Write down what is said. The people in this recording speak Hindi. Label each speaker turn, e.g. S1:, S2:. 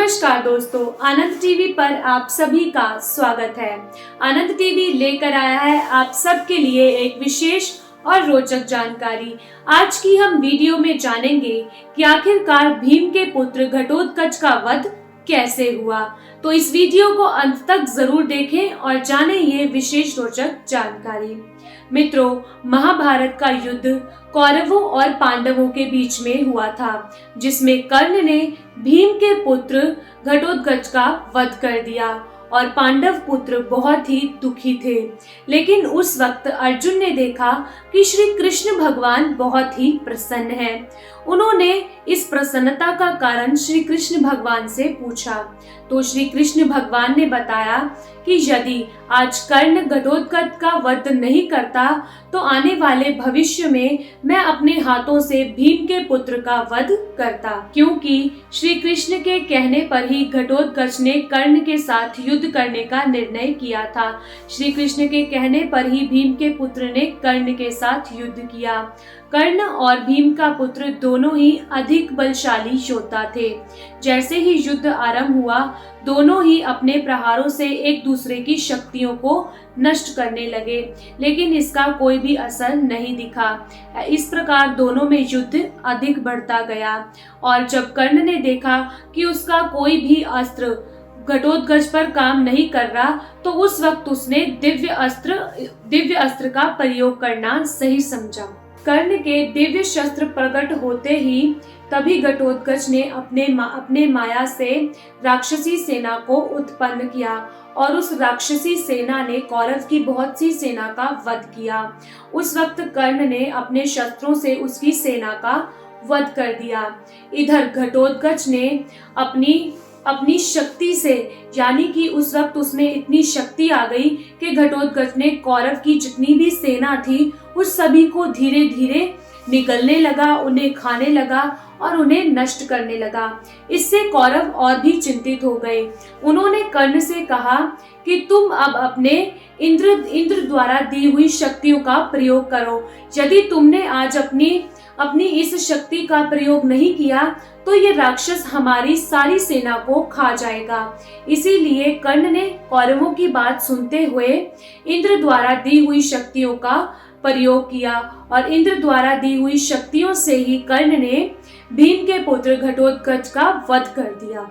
S1: नमस्कार दोस्तों, आनंद टीवी पर आप सभी का स्वागत है। आनंद टीवी लेकर आया है आप सबके लिए एक विशेष और रोचक जानकारी। आज की हम वीडियो में जानेंगे कि आखिरकार भीम के पुत्र घटोत्कच का वध कैसे हुआ। तो इस वीडियो को अंत तक जरूर देखें और जानें ये विशेष रोचक जानकारी। मित्रों, महाभारत का युद्ध कौरवों और पांडवों के बीच में हुआ था, जिसमें कर्ण ने भीम के पुत्र घटोत्कच का वध कर दिया और पांडव पुत्र बहुत ही दुखी थे। लेकिन उस वक्त अर्जुन ने देखा कि श्री कृष्ण भगवान बहुत ही प्रसन्न हैं। उन्होंने इस प्रसन्नता का कारण श्री कृष्ण भगवान से पूछा, तो श्री कृष्ण भगवान ने बताया कि यदि आज कर्ण घटोत्कच का वध नहीं करता तो आने वाले भविष्य में मैं अपने हाथों से भीम के पुत्र का वध करता, क्योंकि श्री कृष्ण के कहने पर ही घटोत्कच ने कर्ण के साथ युद्ध करने का निर्णय किया था। श्री कृष्ण के कहने पर ही भीम के पुत्र ने कर्ण के साथ युद्ध किया। कर्ण और भीम का पुत्र दोनों ही अधिक बलशाली योद्धा थे। जैसे ही युद्ध आरंभ हुआ, दोनों ही अपने प्रहारों से एक दूसरे की शक्तियों को नष्ट करने लगे, लेकिन इसका कोई भी असर नहीं दिखा। इस प्रकार दोनों में युद्ध अधिक बढ़ता गया और जब कर्ण ने देखा कि उसका कोई भी अस्त्र घटोत्कच पर काम नहीं कर रहा, तो उस वक्त उसने दिव्य अस्त्र का प्रयोग करना सही समझा। कर्ण के दिव्य शस्त्र प्रकट होते ही तभी घटोत्कच ने अपने माया से राक्षसी सेना को उत्पन्न किया और उस राक्षसी सेना ने कौरव की बहुत सी सेना का वध किया। उस वक्त कर्ण ने अपने शस्त्रों से उसकी सेना का वध कर दिया। इधर घटोत्कच ने अपनी शक्ति से, यानी कि उस वक्त उसमें इतनी शक्ति आ गई कि घटोत्कच ने कौरव की जितनी भी सेना थी उस सभी को धीरे धीरे निगलने लगा, उन्हें खाने लगा और उन्हें नष्ट करने लगा। इससे कौरव और भी चिंतित हो गए। उन्होंने कर्ण से कहा कि तुम अब अपने इंद्र द्वारा दी हुई शक्तियों का प्रयोग करो। यदि तुमने आज अपनी इस शक्ति का प्रयोग नहीं किया तो ये राक्षस हमारी सारी सेना को खा जाएगा। इसीलिए कर्ण ने कौरवों की बात सुनते हुए इंद्र द्वारा दी हुई शक्तियों का प्रयोग किया और इंद्र द्वारा दी हुई शक्तियों से ही कर्ण ने भीम के पुत्र घटोत्कच का वध कर दिया।